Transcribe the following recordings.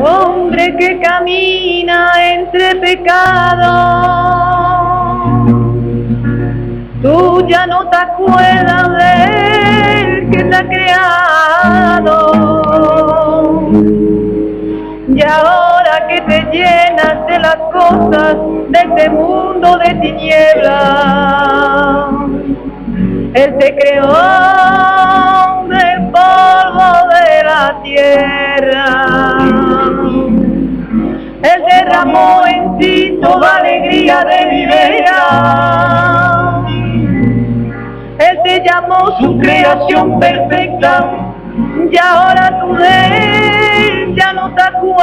Hombre que camina entre pecados, tú ya no te acuerdas del que te ha creado. Y ahora que te llenas de las cosas de este mundo de tinieblas, Él te creó del polvo de la tierra. Él derramó en ti toda alegría de vida. Él te llamó su creación perfecta y ahora tú de Él ya no te acuerdas.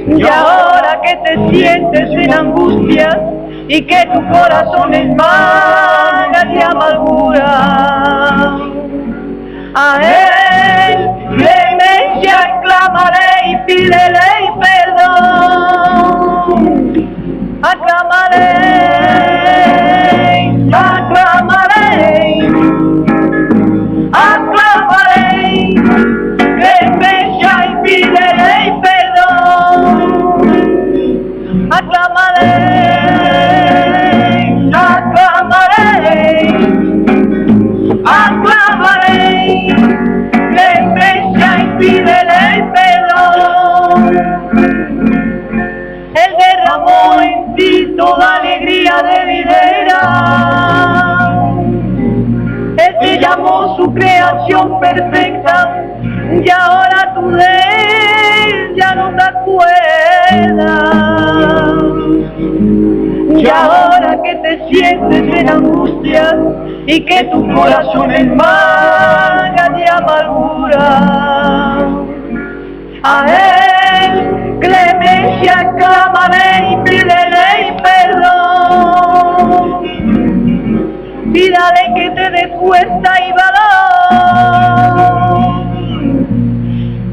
Y ahora que te sientes en angustia y que tu corazón es vaga de amargura, a Él clemencia clamaré y pídele perdón. Aclamaré, aclamaré, aclamaré, clemencia y pídele perdón. Aclamaré, aclamaré, aclamaré, clemencia y pídele perdón. Él derramó en ti toda alegría de videra. Él te llamó su creación perfecta y ahora tú de Él ya no te acuerdas. Y ahora que te sientes en angustia y que tu corazón es vaga de amargura, a Él clemencia clamaré y pídele perdón. Pídale que te dé fuerza y valor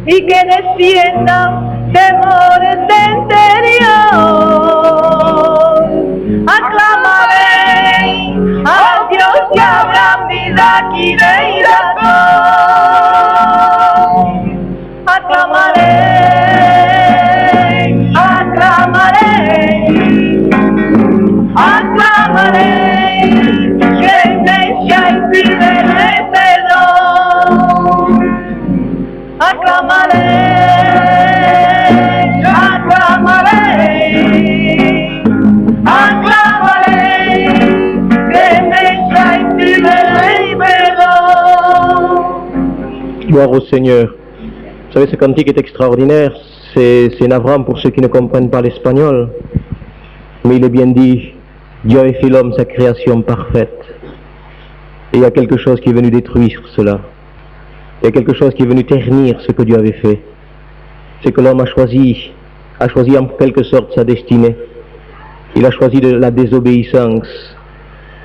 y que desciendan temores de interior. Aclamaré al Dios de Abraham, Isaac y de Jacob. Aclamaré, aclamaré, aclamaré, clemencia y pídele perdón. Aclamaré, aclamaré, aclamaré, clemencia y pídele perdón. Gloire au Seigneur. Vous savez, ce cantique est extraordinaire, c'est navrant pour ceux qui ne comprennent pas l'espagnol, mais il est bien dit, Dieu a fait l'homme sa création parfaite, et il y a quelque chose qui est venu détruire cela, il y a quelque chose qui est venu ternir ce que Dieu avait fait, c'est que l'homme a choisi en quelque sorte sa destinée, il a choisi de la désobéissance.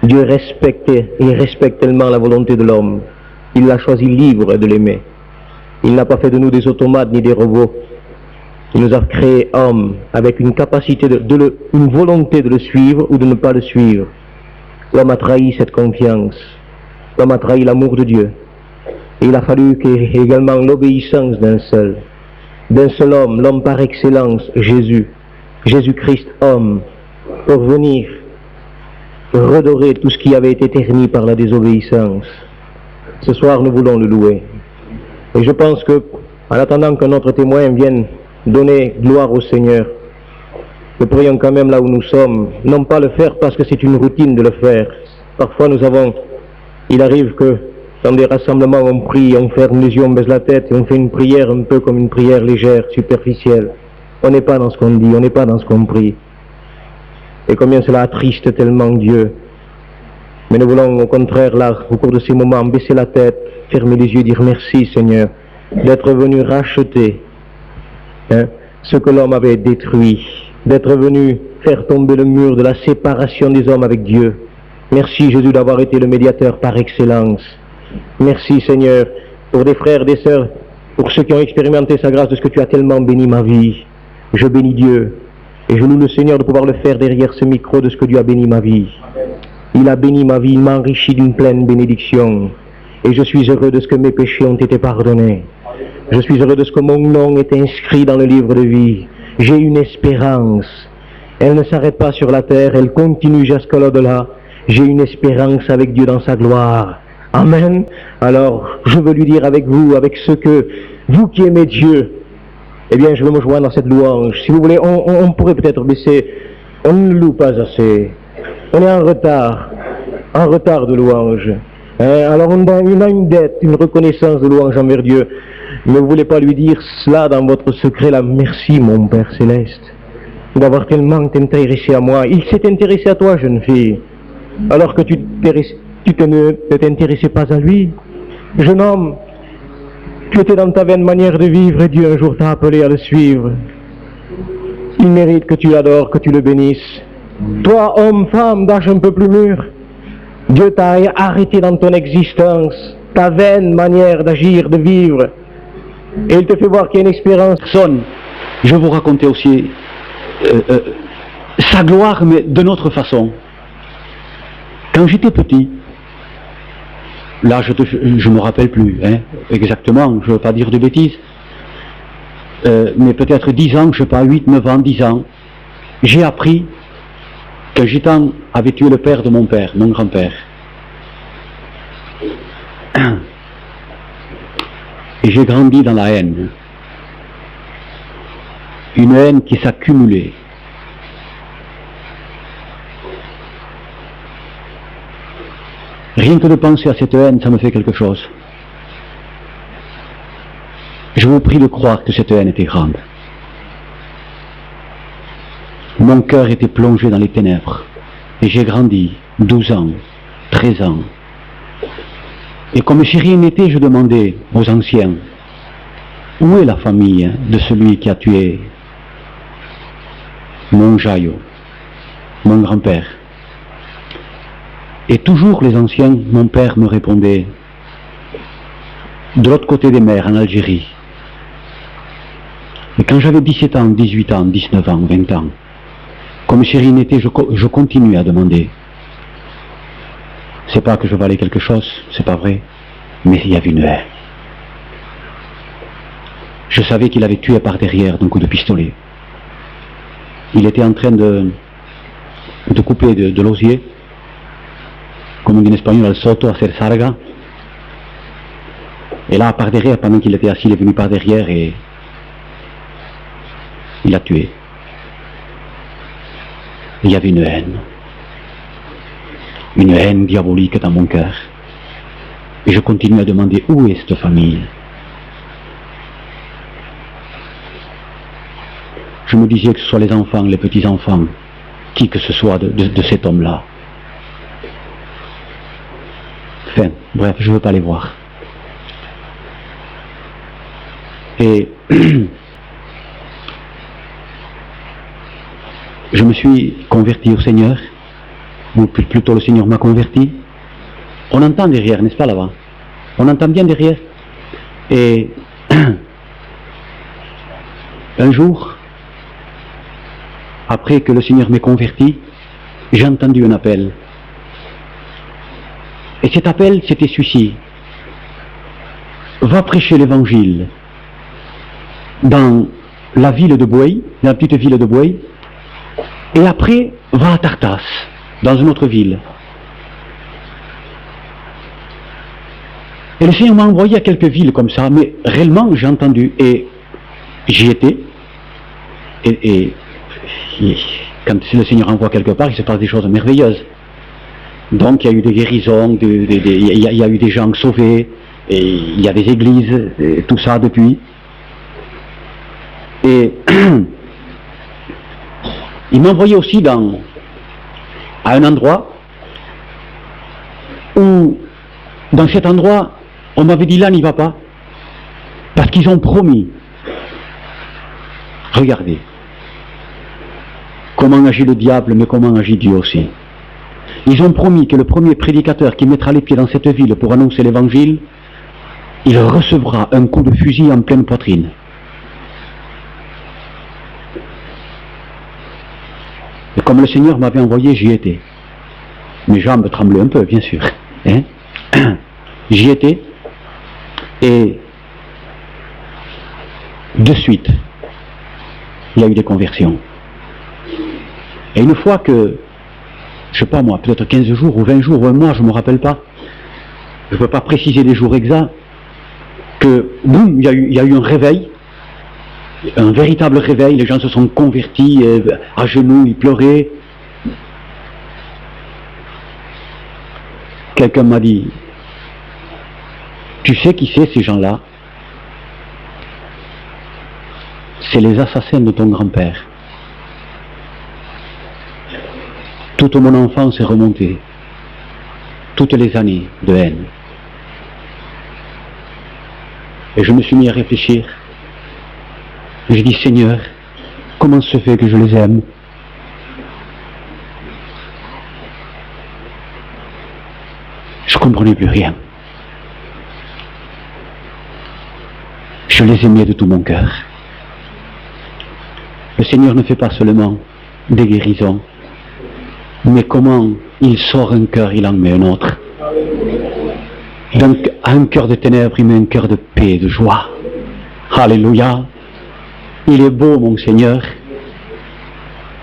Dieu respectait, il respecte tellement la volonté de l'homme, il l'a choisi libre de l'aimer. Il n'a pas fait de nous des automates ni des robots. Il nous a créés hommes avec une capacité, une volonté de le suivre ou de ne pas le suivre. L'homme a trahi cette confiance. L'homme a trahi l'amour de Dieu. Et il a fallu également l'obéissance d'un seul homme, l'homme par excellence, Jésus-Christ homme, pour venir redorer tout ce qui avait été terni par la désobéissance. Ce soir, nous voulons le louer. Et je pense que, en attendant que notre témoin vienne donner gloire au Seigneur, nous pourrions quand même là où nous sommes, non pas le faire parce que c'est une routine de le faire. Parfois il arrive que dans des rassemblements on prie, on ferme les yeux, on baisse la tête et on fait une prière un peu comme une prière légère, superficielle. On n'est pas dans ce qu'on dit, on n'est pas dans ce qu'on prie. Et combien cela attriste tellement Dieu. Mais nous voulons au contraire là, au cours de ces moments, baisser la tête, fermer les yeux, dire merci Seigneur, d'être venu racheter ce que l'homme avait détruit, d'être venu faire tomber le mur de la séparation des hommes avec Dieu. Merci Jésus d'avoir été le médiateur par excellence. Merci Seigneur pour des frères, des sœurs, pour ceux qui ont expérimenté sa grâce, de ce que tu as tellement béni ma vie. Je bénis Dieu et je loue le Seigneur de pouvoir le faire derrière ce micro, de ce que Dieu a béni ma vie. Il a béni ma vie, il m'a enrichi d'une pleine bénédiction. Et je suis heureux de ce que mes péchés ont été pardonnés. Je suis heureux de ce que mon nom est inscrit dans le livre de vie. J'ai une espérance. Elle ne s'arrête pas sur la terre, elle continue jusqu'à l'au-delà. J'ai une espérance avec Dieu dans sa gloire. Amen. Alors, je veux lui dire avec vous, avec ceux que, vous qui aimez Dieu, eh bien, je veux me joindre à cette louange. Si vous voulez, on pourrait peut-être baisser. On ne loue pas assez. On est en retard de louange. Alors, on a une dette, une reconnaissance de louange envers Dieu. Ne voulez pas lui dire cela dans votre secret, là. Merci, mon Père Céleste, d'avoir tellement intéressé à moi. Il s'est intéressé à toi, jeune fille, alors que tu ne t'intéressais pas à lui. Jeune homme, tu étais dans ta vaine manière de vivre et Dieu un jour t'a appelé à le suivre. Il mérite que tu l'adores, que tu le bénisses. Toi, homme, femme, d'âge un peu plus mûr, Dieu t'a arrêté dans ton existence, ta vaine manière d'agir, de vivre. Et il te fait voir qu'il y a une espérance. Je vais vous raconter aussi sa gloire, mais de notre façon. Quand j'étais petit, là je ne me rappelle plus exactement, je ne veux pas dire de bêtises, mais peut-être 10 ans, je ne sais pas, 8, 9 ans, 10 ans, j'ai appris que Gitan avait tué le père de mon père, mon grand-père. Et j'ai grandi dans la haine. Une haine qui s'accumulait. Rien que de penser à cette haine, ça me fait quelque chose. Je vous prie de croire que cette haine était grande. Mon cœur était plongé dans les ténèbres. Et j'ai grandi 12 ans, 13 ans. Et comme si rien n'était, je demandais aux anciens, où est la famille de celui qui a tué mon Jaillot, mon grand-père? Et toujours les anciens, mon père me répondait, de l'autre côté des mers, en Algérie. Et quand j'avais 17 ans, 18 ans, 19 ans, 20 ans, comme si rien n'était, je continuais à demander. C'est pas que je valais quelque chose, c'est pas vrai, mais il y avait une haine. Je savais qu'il avait tué par derrière d'un coup de pistolet. Il était en train de couper de l'osier, comme on dit en espagnol, al soto, hacer sarga. Et là, par derrière, pendant qu'il était assis, il est venu par derrière et il l'a tué. Il y avait une haine diabolique dans mon cœur. Et je continue à demander où est cette famille. Je me disais que ce soit les enfants, les petits-enfants, qui que ce soit de cet homme-là. Enfin, bref, je ne veux pas les voir. Et je me suis converti au Seigneur, ou plutôt le Seigneur m'a converti. On entend derrière, n'est-ce pas là-bas? On entend bien derrière. Et un jour, après que le Seigneur m'ait converti, j'ai entendu un appel. Et cet appel, c'était celui-ci. Va prêcher l'évangile dans la ville de Bouey, dans la petite ville de Bouey, et après, va à Tartas, dans une autre ville. Et le Seigneur m'a envoyé à quelques villes comme ça, mais réellement, j'ai entendu, et j'y étais, et quand le Seigneur envoie quelque part, il se passe des choses merveilleuses. Donc il y a eu des guérisons, il y a eu des gens sauvés, et il y a des églises, et tout ça depuis. Et il m'a envoyé aussi à un endroit où, dans cet endroit, on m'avait dit là n'y va pas, parce qu'ils ont promis. Regardez comment agit le diable, mais comment agit Dieu aussi. Ils ont promis que le premier prédicateur qui mettra les pieds dans cette ville pour annoncer l'évangile, il recevra un coup de fusil en pleine poitrine. Et comme le Seigneur m'avait envoyé, j'y étais. Mes jambes tremblaient un peu, bien sûr. Hein? J'y étais, et de suite, il y a eu des conversions. Et une fois que, je sais pas moi, peut-être 15 jours ou 20 jours ou un mois, je ne me rappelle pas, je ne peux pas préciser les jours exacts, que boum, il y a eu un réveil, un véritable réveil, les gens se sont convertis, à genoux, ils pleuraient. Quelqu'un m'a dit, tu sais qui c'est ces gens-là? C'est les assassins de ton grand-père. Toute mon enfance est remontée, toutes les années de haine. Et je me suis mis à réfléchir. J'ai dit, Seigneur, comment se fait que je les aime? Je ne comprenais plus rien. Je les aimais de tout mon cœur. Le Seigneur ne fait pas seulement des guérisons, mais comment il sort un cœur, il en met un autre. Donc, à un cœur de ténèbres, il met un cœur de paix, de joie. Alléluia. Il est beau, mon Seigneur.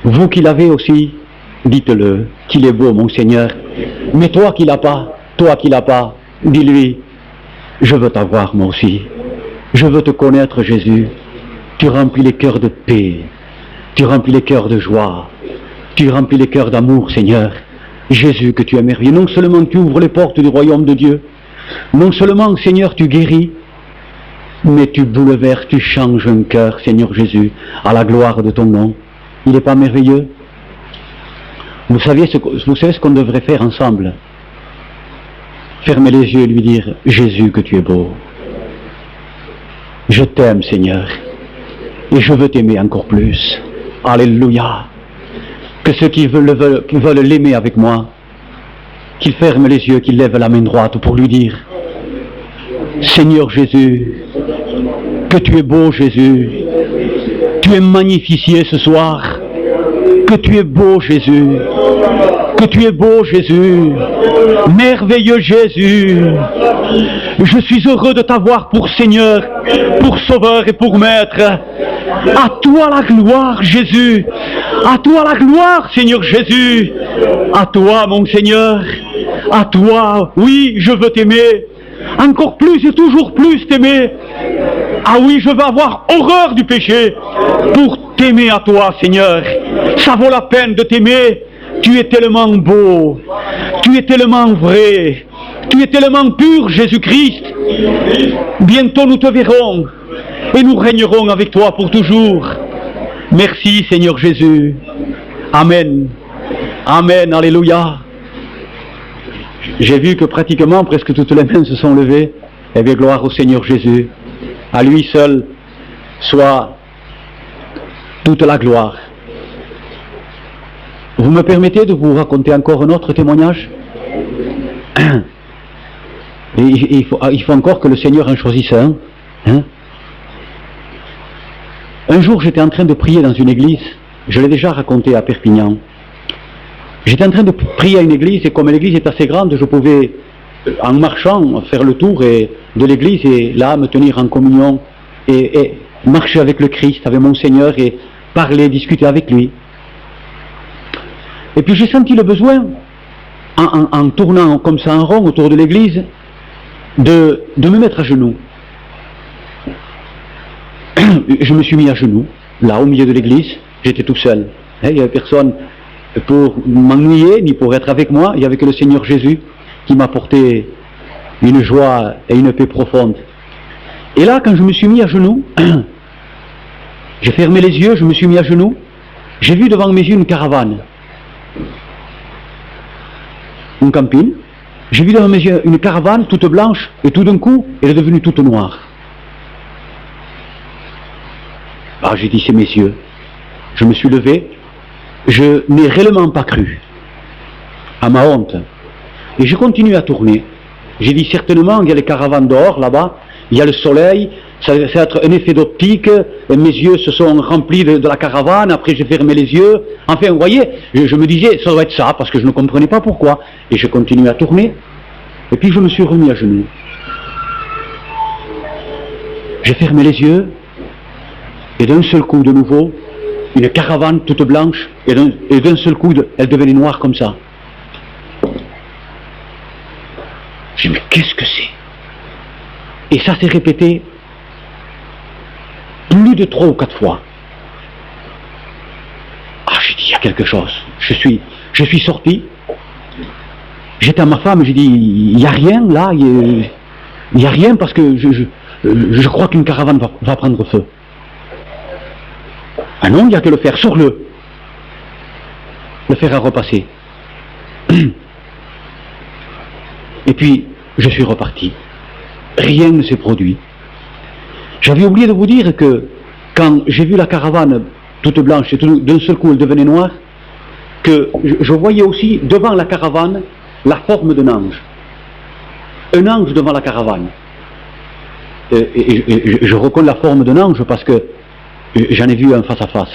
Vous qui l'avez aussi, dites-le, qu'il est beau, mon Seigneur. Mais toi qui l'as pas, dis-lui, je veux t'avoir, moi aussi. Je veux te connaître, Jésus. Tu remplis les cœurs de paix. Tu remplis les cœurs de joie. Tu remplis les cœurs d'amour, Seigneur. Jésus, que tu es merveilleux. Non seulement tu ouvres les portes du royaume de Dieu, non seulement, Seigneur, tu guéris, mais tu bouleverses, tu changes un cœur, Seigneur Jésus, à la gloire de ton nom. Il n'est pas merveilleux? Vous savez ce qu'on devrait faire ensemble? Fermer les yeux et lui dire, Jésus, que tu es beau. Je t'aime, Seigneur, et je veux t'aimer encore plus. Alléluia. Que ceux qui veulent l'aimer avec moi, qu'ils ferment les yeux, qu'ils lèvent la main droite pour lui dire, Seigneur Jésus, que tu es beau, Jésus, tu es magnifié ce soir, que tu es beau, Jésus, que tu es beau, Jésus, merveilleux Jésus. Je suis heureux de t'avoir pour Seigneur, pour Sauveur et pour Maître. À toi la gloire, Jésus. À toi la gloire, Seigneur Jésus. À toi, mon Seigneur. À toi, oui, je veux t'aimer. Encore plus et toujours plus t'aimer. Ah oui, je veux avoir horreur du péché pour t'aimer à toi, Seigneur. Ça vaut la peine de t'aimer. Tu es tellement beau. Tu es tellement vrai. Tu es tellement pur, Jésus-Christ. Bientôt nous te verrons et nous régnerons avec toi pour toujours. Merci, Seigneur Jésus. Amen. Amen. Alléluia. J'ai vu que pratiquement presque toutes les mains se sont levées. Eh bien, gloire au Seigneur Jésus. À lui seul soit toute la gloire. Vous me permettez de vous raconter encore un autre témoignage? Et il faut encore que le Seigneur en choisisse un. Hein? Un jour, j'étais en train de prier dans une église. Je l'ai déjà raconté à Perpignan. J'étais en train de prier à une église, et comme l'église est assez grande, je pouvais, en marchant, faire le tour de l'église et là, me tenir en communion et marcher avec le Christ, avec mon Seigneur, et parler, discuter avec lui. Et puis j'ai senti le besoin, en tournant comme ça en rond autour de l'église, de me mettre à genoux. Je me suis mis à genoux, là au milieu de l'église, j'étais tout seul. Il n'y avait personne pour m'ennuyer, ni pour être avec moi, il n'y avait que le Seigneur Jésus qui m'apportait une joie et une paix profonde. Et là, quand je me suis mis à genoux, j'ai fermé les yeux, je me suis mis à genoux, j'ai vu devant mes yeux une caravane. Une campine, j'ai vu devant mes yeux une caravane toute blanche, et tout d'un coup, elle est devenue toute noire. Ah, j'ai dit, c'est mes yeux. Je me suis levé, je n'ai réellement pas cru, à ma honte. Et je continue à tourner. J'ai dit, certainement, il y a les caravanes dehors, là-bas, il y a le soleil, ça va être un effet d'optique, mes yeux se sont remplis de la caravane, après j'ai fermé les yeux, enfin vous voyez, je me disais ça doit être ça, parce que je ne comprenais pas pourquoi, et je continuais à tourner, et puis je me suis remis à genoux. J'ai fermé les yeux, et d'un seul coup de nouveau, une caravane toute blanche, et d'un seul coup elle devenait noire comme ça. J'ai dit mais qu'est-ce que c'est? Et ça s'est répété plus de 3 ou 4 fois. Ah, j'ai dit, il y a quelque chose. Je suis sorti. J'étais à ma femme, j'ai dit, il n'y a rien là, il n'y a rien parce que je crois qu'une caravane va prendre feu. Ah non, il n'y a que le fer, sors-le. Le fer a repassé. Et puis, je suis reparti. Rien ne s'est produit. J'avais oublié de vous dire que quand j'ai vu la caravane toute blanche et d'un seul coup elle devenait noire, que je voyais aussi devant la caravane la forme d'un ange. Un ange devant la caravane. Et je reconnais la forme d'un ange parce que j'en ai vu un face à face.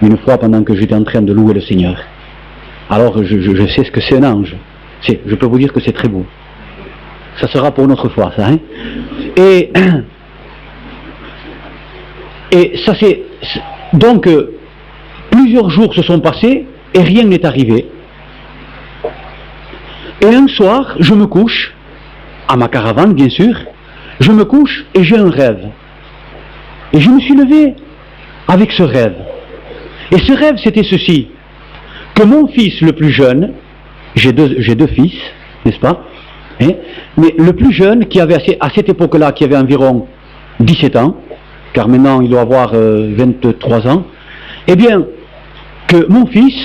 Une fois pendant que j'étais en train de louer le Seigneur. Alors je sais ce que c'est un ange. Je peux vous dire que c'est très beau. Ça sera pour une autre fois, ça. Hein? Et ça c'est... Donc, plusieurs jours se sont passés et rien n'est arrivé. Et un soir, je me couche, à ma caravane bien sûr, je me couche et j'ai un rêve. Et je me suis levé avec ce rêve. Et ce rêve c'était ceci, que mon fils le plus jeune, j'ai deux fils, n'est-ce pas, hein, mais le plus jeune, qui avait à cette époque-là, qui avait environ 17 ans, car maintenant il doit avoir 23 ans, eh bien, que mon fils,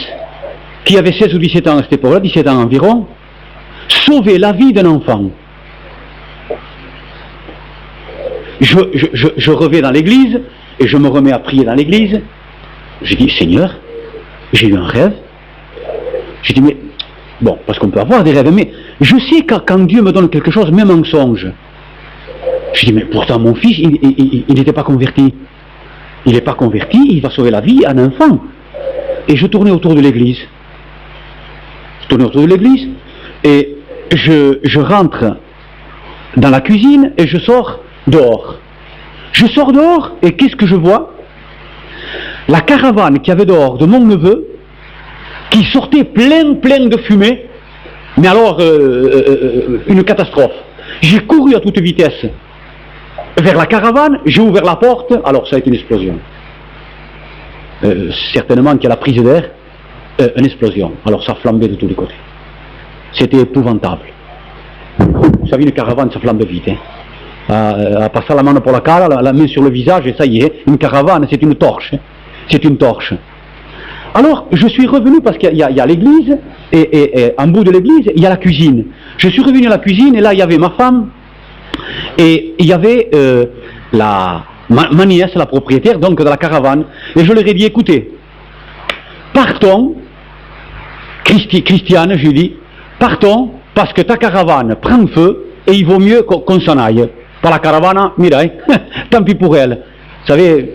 qui avait 16 ou 17 ans à cette époque-là, 17 ans environ, sauvait la vie d'un enfant. Je revais dans l'église, et je me remets à prier dans l'église. J'ai dit, Seigneur, j'ai eu un rêve. J'ai dit, mais, bon, parce qu'on peut avoir des rêves, mais je sais quand Dieu me donne quelque chose, même en songe. J'ai dit, mais pourtant mon fils, il n'était pas converti. Il n'est pas converti, il va sauver la vie à un enfant. Et je tournais autour de l'église. Et je rentre dans la cuisine et je sors dehors. Je sors dehors et qu'est-ce que je vois? La caravane qu'il y avait dehors de mon neveu, qui sortait plein de fumée, mais alors une catastrophe. J'ai couru à toute vitesse vers la caravane, j'ai ouvert la porte, alors ça a été une explosion. Certainement qu'il y a la prise d'air, une explosion. Alors ça flambait de tous les côtés. C'était épouvantable. Vous savez, une caravane, ça flambe vite. Hein. À passer la main pour la cara, la main sur le visage, et ça y est, une caravane, c'est une torche. Hein. C'est une torche. Alors, je suis revenu parce qu'il y a l'église, et en bout de l'église, il y a la cuisine. Je suis revenu à la cuisine, et là, il y avait ma femme, et il y avait ma nièce, la propriétaire, donc de la caravane. Et je leur ai dit, écoutez, partons, Christiane, je lui ai dit, partons, parce que ta caravane prend feu, et il vaut mieux qu'on s'en aille. Pas la caravane, mira, tant pis pour elle. Vous savez,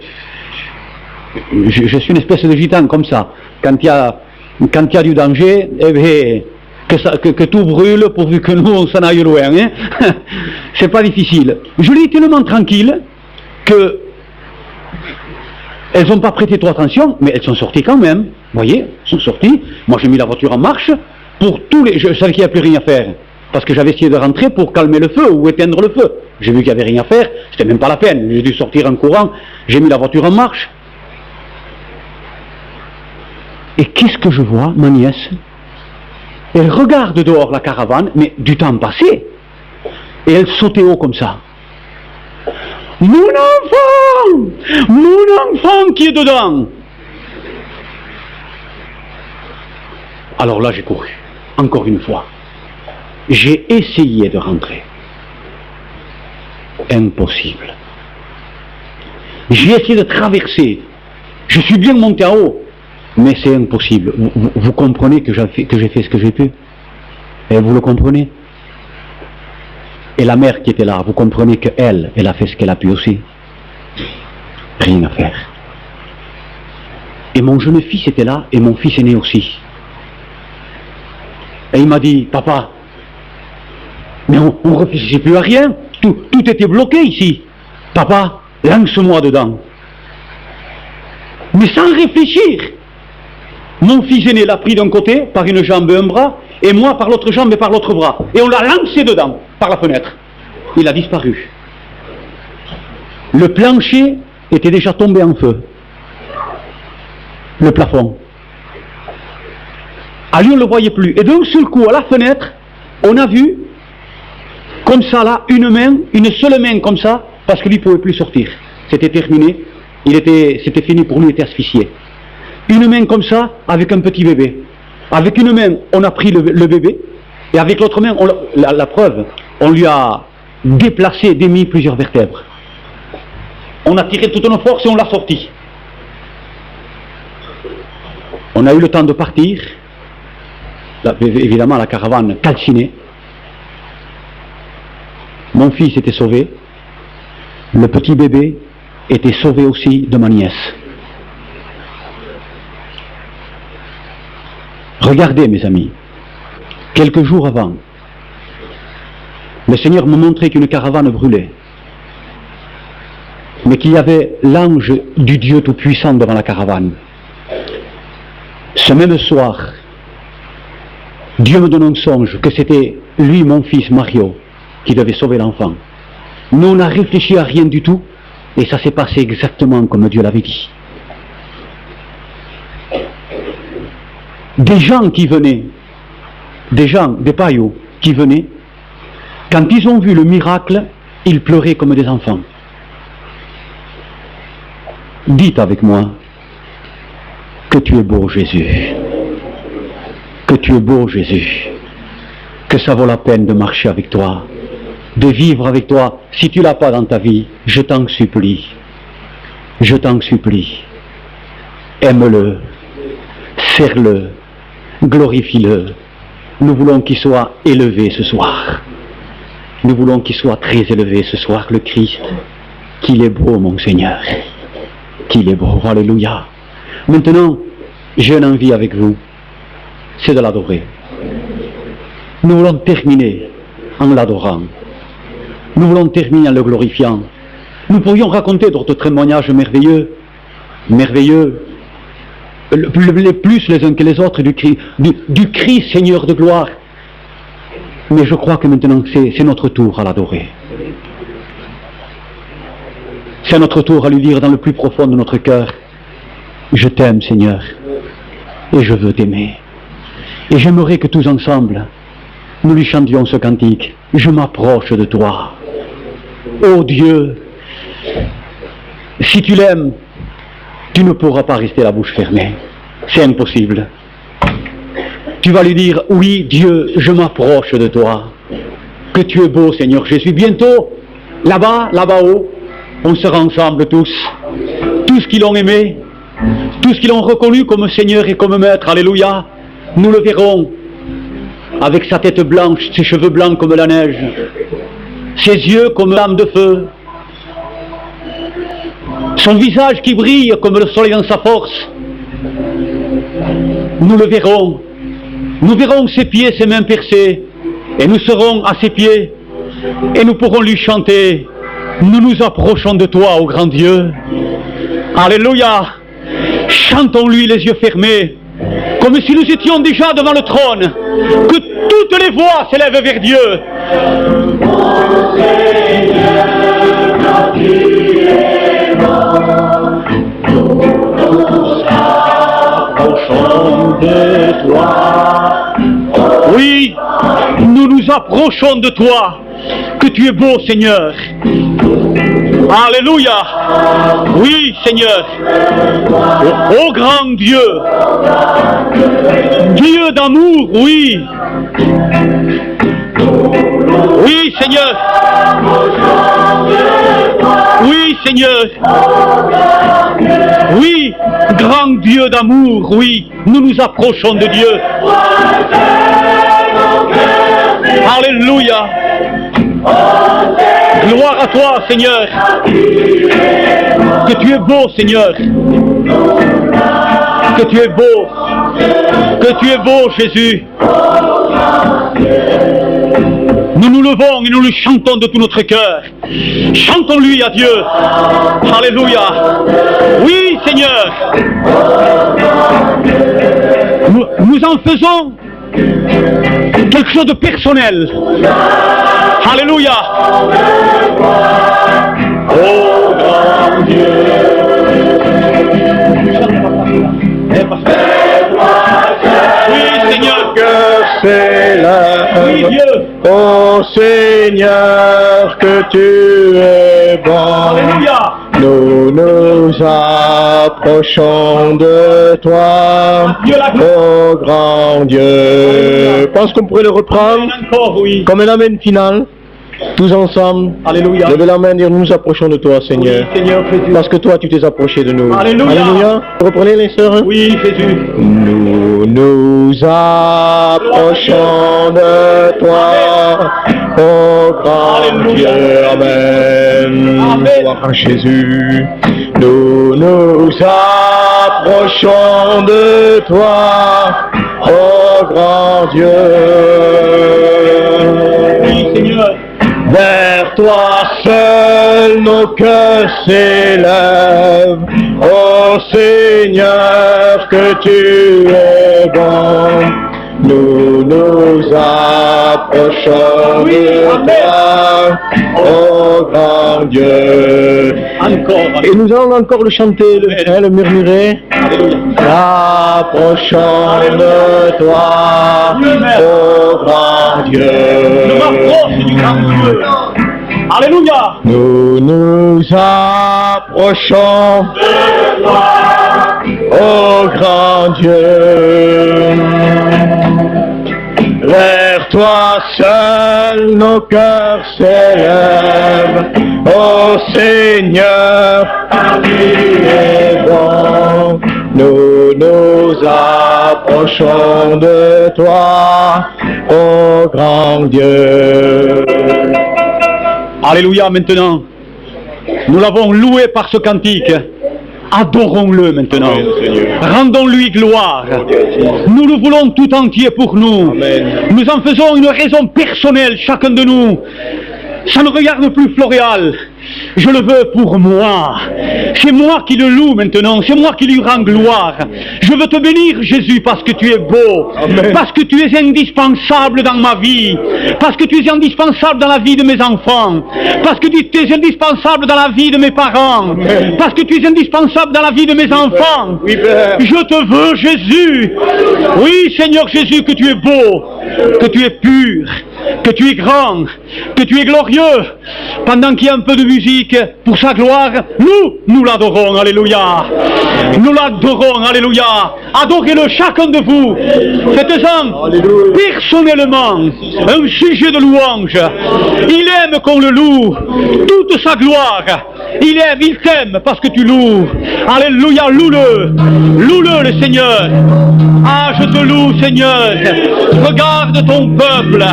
je suis une espèce de gitan comme ça. Quand il y a du danger, eh bien, que tout brûle pourvu que nous on s'en aille loin. Hein. C'est pas difficile. Je l'ai tellement tranquille que elles n'ont pas prêté trop attention, mais elles sont sorties quand même. Vous voyez, elles sont sorties. Moi j'ai mis la voiture en marche pour tous les. Je savais qu'il n'y avait plus rien à faire. Parce que j'avais essayé de rentrer pour calmer le feu ou éteindre le feu. J'ai vu qu'il n'y avait rien à faire, c'était même pas la peine. J'ai dû sortir en courant, j'ai mis la voiture en marche. Et qu'est-ce que je vois, ma nièce? Elle regarde dehors la caravane, mais du temps passé. Et elle sautait haut comme ça. Mon enfant qui est dedans! Alors là, j'ai couru, encore une fois. J'ai essayé de rentrer. Impossible. J'ai essayé de traverser. Je suis bien monté en haut. Mais c'est impossible. Vous comprenez que j'ai fait ce que j'ai pu? Et vous le comprenez? Et la mère qui était là, vous comprenez qu'elle, elle a fait ce qu'elle a pu aussi. Rien à faire. Et mon jeune fils était là, et mon fils aîné aussi. Et il m'a dit, papa, mais on ne réfléchissait plus à rien, tout était bloqué ici. Papa, lance-moi dedans. Mais sans réfléchir. Mon fils aîné l'a pris d'un côté, par une jambe et un bras, et moi par l'autre jambe et par l'autre bras. Et on l'a lancé dedans, par la fenêtre. Il a disparu. Le plancher était déjà tombé en feu. Le plafond. À lui, on ne le voyait plus. Et d'un seul coup, à la fenêtre, on a vu, comme ça là, une main, une seule main comme ça, parce que lui ne pouvait plus sortir. C'était terminé. C'était fini pour lui, il était asphyxié. Une main comme ça, avec un petit bébé. Avec une main, on a pris le bébé, et avec l'autre main, la preuve, on lui a déplacé, démis plusieurs vertèbres. On a tiré toutes nos forces et on l'a sorti. On a eu le temps de partir. Là, évidemment, la caravane calcinée. Mon fils était sauvé. Le petit bébé était sauvé aussi de ma nièce. Regardez, mes amis, quelques jours avant, le Seigneur me montrait qu'une caravane brûlait, mais qu'il y avait l'ange du Dieu Tout-Puissant devant la caravane. Ce même soir, Dieu me donne un songe que c'était lui, mon fils Mario, qui devait sauver l'enfant. Nous, on n'a réfléchi à rien du tout, et ça s'est passé exactement comme Dieu l'avait dit. Des gens qui venaient, des paillots qui venaient, quand ils ont vu le miracle, ils pleuraient comme des enfants. Dites avec moi que tu es beau, Jésus. Que tu es beau, Jésus. Que ça vaut la peine de marcher avec toi, de vivre avec toi. Si tu ne l'as pas dans ta vie, je t'en supplie. Je t'en supplie. Aime-le, serre-le, glorifie-le. Nous voulons qu'il soit élevé ce soir. Nous voulons qu'il soit très élevé ce soir, le Christ. Qu'il est beau, mon Seigneur. Qu'il est beau, alléluia. Maintenant, j'ai une envie avec vous, c'est de l'adorer. Nous voulons terminer en l'adorant. Nous voulons terminer en le glorifiant. Nous pourrions raconter d'autres témoignages merveilleux, les plus les uns que les autres du Christ Seigneur de gloire. Mais je crois que maintenant c'est notre tour à l'adorer. C'est notre tour à lui dire dans le plus profond de notre cœur, je t'aime Seigneur, et je veux t'aimer. Et j'aimerais que tous ensemble, nous lui chantions ce cantique, je m'approche de toi. Ô Dieu, si tu l'aimes, tu ne pourras pas rester la bouche fermée. C'est impossible. Tu vas lui dire, oui Dieu, je m'approche de toi. Que tu es beau Seigneur Jésus. Bientôt, là-bas haut, on sera ensemble tous qui l'ont aimé, tous qui l'ont reconnu comme Seigneur et comme Maître, alléluia, nous le verrons, avec sa tête blanche, ses cheveux blancs comme la neige, ses yeux comme l'âme de feu, son visage qui brille comme le soleil dans sa force. Nous le verrons, nous verrons ses pieds, ses mains percées, et nous serons à ses pieds, et nous pourrons lui chanter. Nous nous approchons de toi, ô grand Dieu. Alléluia. Chantons-lui les yeux fermés, comme si nous étions déjà devant le trône. Que toutes les voix s'élèvent vers Dieu. Mon Seigneur, tu es bon. Nous approchons de toi. Oui, nous nous approchons de toi. Que tu es beau, Seigneur. Alléluia. Oui, Seigneur. Ô grand Dieu. Dieu d'amour, oui. Oui, Seigneur. Oui, Seigneur. Oui, grand Dieu d'amour, oui. Nous nous approchons de Dieu. Alléluia. Gloire à toi, Seigneur. Que tu es beau, Seigneur. Que tu es beau. Que tu es beau, Jésus. Nous nous levons et nous le chantons de tout notre cœur. Chantons-lui à Dieu. Alléluia. Oui, Seigneur. Nous en faisons quelque chose de personnel. Alléluia. Oh grand Dieu. Oui, Seigneur. Que s'élève. Oui, Dieu. Ô Seigneur, que tu es bon. Alléluia. Nous nous approchons de toi, ô grand Dieu. Je pense qu'on pourrait le reprendre Encore, oui. comme un amen final, tous ensemble. Alléluia. Levez la main et dire nous nous approchons de toi, Seigneur. Oui, Seigneur Jésus. Parce que toi, tu t'es approché de nous. Alléluia. Reprenez les sœurs. Oui, Jésus. Nous nous approchons de toi, ô grand Dieu. Amen. Amen. Gloire à Jésus. Nous nous approchons de toi, ô grand Dieu. Oui, Seigneur. Vers toi seul nos cœurs s'élèvent, ô Seigneur, que tu es bon. Nous nous approchons de toi, ô grand Dieu. Encore. Et nous allons encore le chanter, le murmurer. Alléluia. Approchons de toi, ô grand Dieu. Je m'approche du grand Dieu. Alléluia. Nous nous approchons de toi, ô grand Dieu. Vers toi seul nos cœurs s'élèvent, ô Seigneur, tu es bon. Nous nous approchons de toi, ô grand Dieu. Alléluia, maintenant. Nous l'avons loué par ce cantique. Adorons-le maintenant. Rendons-lui gloire. Nous le voulons tout entier pour nous. Amen. Nous en faisons une raison personnelle, chacun de nous. Ça ne regarde plus Floréal. Je le veux pour moi. C'est moi qui le loue maintenant. C'est moi qui lui rends gloire. Je veux te bénir, Jésus, parce que tu es beau. Amen. Parce que tu es indispensable dans ma vie. Parce que tu es indispensable dans la vie de mes enfants. Parce que tu es indispensable dans la vie de mes parents. Amen. Parce que tu es indispensable dans la vie de mes enfants. Oui, Père. Je te veux, Jésus. Oui, Seigneur Jésus, que tu es beau, que tu es pur, que tu es grand, que tu es glorieux. Pendant qu'il y a un peu de musique pour sa gloire, nous l'adorons, alléluia. Nous l'adorons, alléluia. Adorez-le, chacun de vous. Faites-en personnellement un sujet de louange. Il aime qu'on le loue, toute sa gloire. Il aime, il t'aime parce que tu loues. Alléluia, loue-le. Loue-le, le Seigneur. Ah, je te loue, Seigneur. Regarde ton peuple.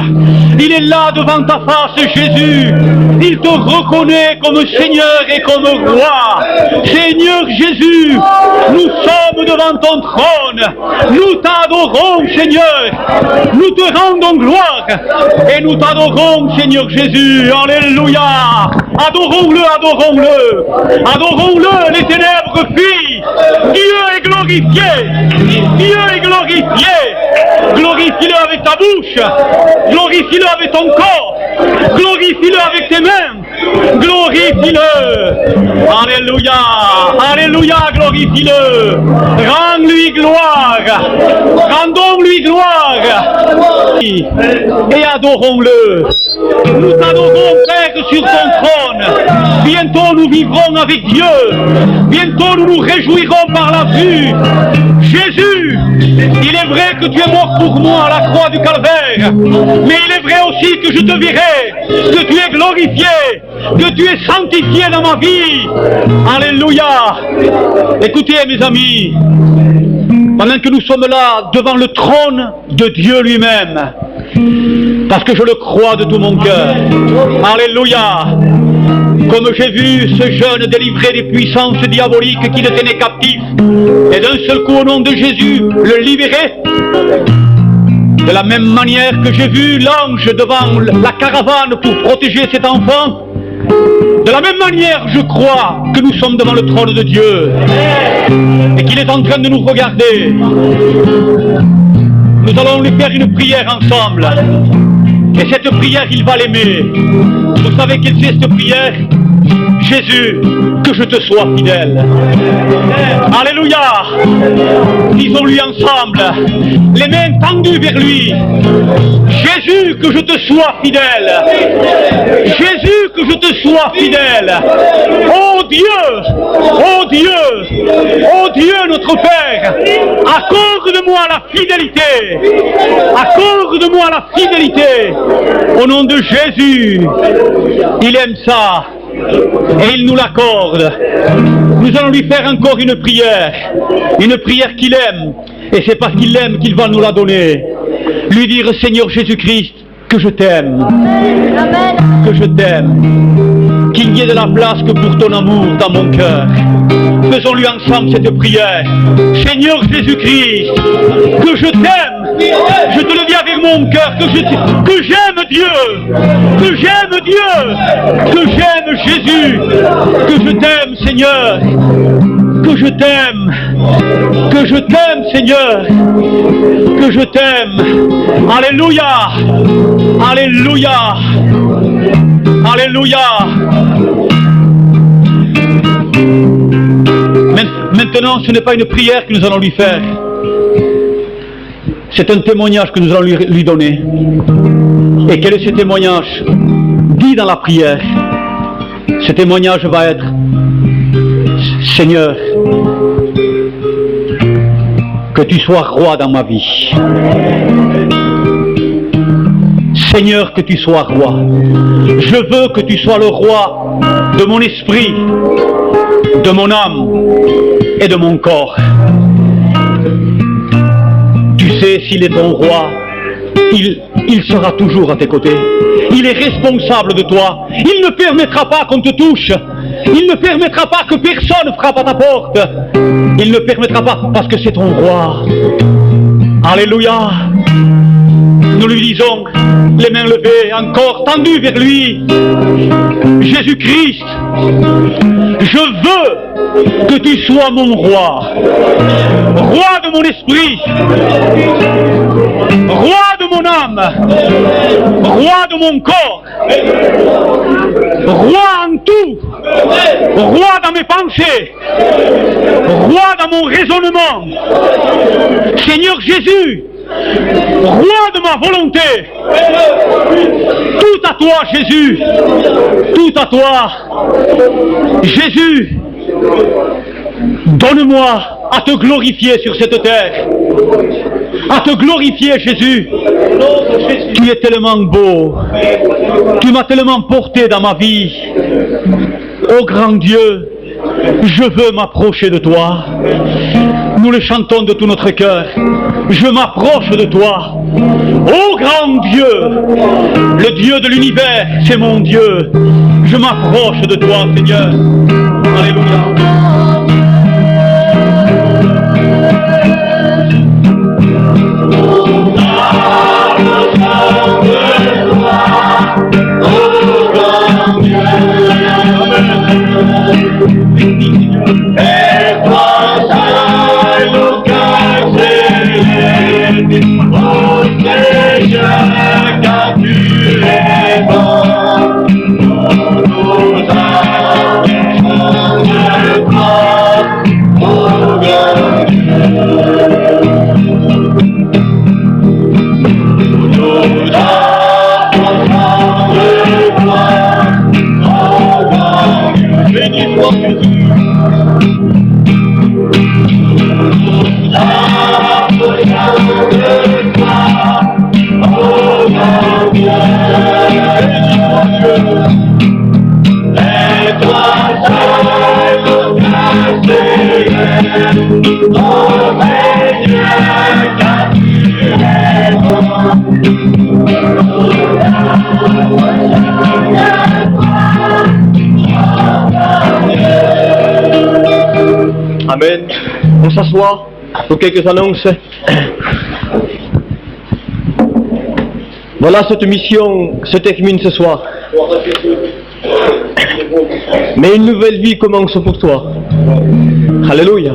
Il est là devant ta face, Jésus. Il te reconnaît comme Seigneur et comme Roi. Seigneur Jésus, nous sommes devant ton trône. Nous t'adorons, Seigneur. Nous te rendons gloire. Et nous t'adorons, Seigneur Jésus. Alléluia. Adorons-le, adorons-le. Adorons-le, les ténèbres fuient. Dieu est glorifié. Dieu est glorifié. Glorifie-le avec ta bouche. Glorifie-le avec ton corps. Glorifie-le avec tes mains. Glorifie-le. Alléluia. Alléluia, glorifie-le. Rends-lui gloire. Rendons-lui gloire. Et adorons-le. Nous t'adorons, Père, sur ton trône. Bientôt nous vivrons avec Dieu. Bientôt nous nous réjouirons par la vue. Jésus, il est vrai que tu es mort pour moi à la croix du Calvaire. Mais il est vrai aussi que je te verrai, que tu es glorifié, que tu es sanctifié dans ma vie. Alléluia. Écoutez, mes amis, Maintenant que nous sommes là devant le trône de Dieu lui-même, parce que je le crois de tout mon cœur. Alléluia. Comme j'ai vu ce jeune délivré des puissances diaboliques qui le tenaient captif, et d'un seul coup au nom de Jésus, le libérer. De la même manière que j'ai vu l'ange devant la caravane pour protéger cet enfant, de la même manière je crois que nous sommes devant le trône de Dieu et qu'il est en train de nous regarder. Nous allons lui faire une prière ensemble. Et cette prière, il va l'aimer. Vous savez quelle c'est cette prière? Jésus, que je te sois fidèle. Alléluia. Disons-lui ensemble, les mains tendues vers lui. Jésus, que je te sois fidèle. Jésus, que je te sois fidèle. Oh Dieu, oh Dieu, oh Dieu notre Père, accorde-moi la fidélité. Accorde-moi la fidélité. Au nom de Jésus, il aime ça. Et il nous l'accorde. Nous allons lui faire encore une prière qu'il aime, et c'est parce qu'il l'aime qu'il va nous la donner. Lui dire, Seigneur Jésus-Christ, que je t'aime, que je t'aime, qu'il n'y ait de la place que pour ton amour dans mon cœur. Faisons-lui ensemble cette prière. Seigneur Jésus-Christ, que je t'aime, je te le dis avec mon cœur, que j'aime Dieu, que j'aime Dieu, que j'aime Jésus, que je t'aime Seigneur, que je t'aime Seigneur, que je t'aime. Alléluia, alléluia, alléluia. Maintenant, ce n'est pas une prière que nous allons lui faire. C'est un témoignage que nous allons lui donner. Et quel est ce témoignage? Dit dans la prière. Ce témoignage va être: Seigneur, que tu sois roi dans ma vie. Seigneur, que tu sois roi. Je veux que tu sois le roi de mon esprit, de mon âme et de mon corps. Tu sais, s'il est ton roi, il sera toujours à tes côtés. Il est responsable de toi. Il ne permettra pas qu'on te touche. Il ne permettra pas que personne frappe à ta porte. Il ne permettra pas parce que c'est ton roi. Alléluia. Nous lui disons, les mains levées, encore tendues vers lui. Jésus-Christ, je veux que tu sois mon roi. Roi de mon esprit. Roi de mon âme. Roi de mon corps. Roi en tout. Roi dans mes pensées. Roi dans mon raisonnement. Seigneur Jésus, roi de ma volonté. Tout à toi, Jésus. Tout à toi. Jésus, donne-moi à te glorifier sur cette terre. À te glorifier, Jésus. Tu es tellement beau. Tu m'as tellement porté dans ma vie. Ô grand Dieu, je veux m'approcher de toi. Nous le chantons de tout notre cœur. Je m'approche de toi. Ô grand Dieu, le Dieu de l'univers, c'est mon Dieu. Je m'approche de toi, Seigneur. Alléluia. Oh, Amen. On s'assoit pour quelques annonces. Voilà, cette mission se termine ce soir. Mais une nouvelle vie commence pour toi. Alléluia.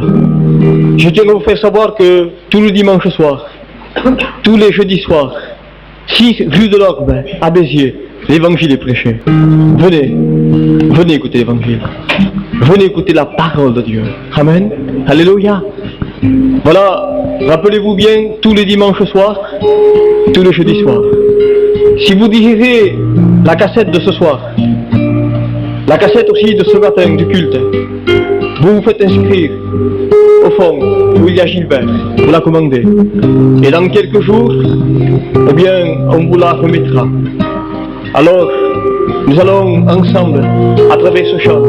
Je tiens à vous faire savoir que tout le dimanche soir, tous les jeudis soirs, 6 rue de l'Orbe, à Béziers, l'évangile est prêché. Venez, venez écouter l'évangile. Venez écouter la parole de Dieu. Amen. Alléluia. Voilà, rappelez-vous bien, tous les dimanches soirs, tous les jeudis soirs. Si vous désirez la cassette de ce soir, la cassette aussi de ce matin du culte, vous vous faites inscrire au fond où il y a Gilbert, vous la commandez. Et dans quelques jours, eh bien, on vous la remettra. Alors, nous allons ensemble, à travers ce chant,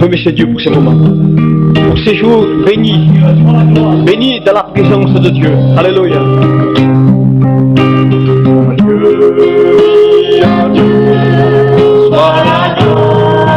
remercier Dieu pour ces moments, pour ces jours bénis, bénis dans la présence de Dieu. Alléluia. Soit la gloire,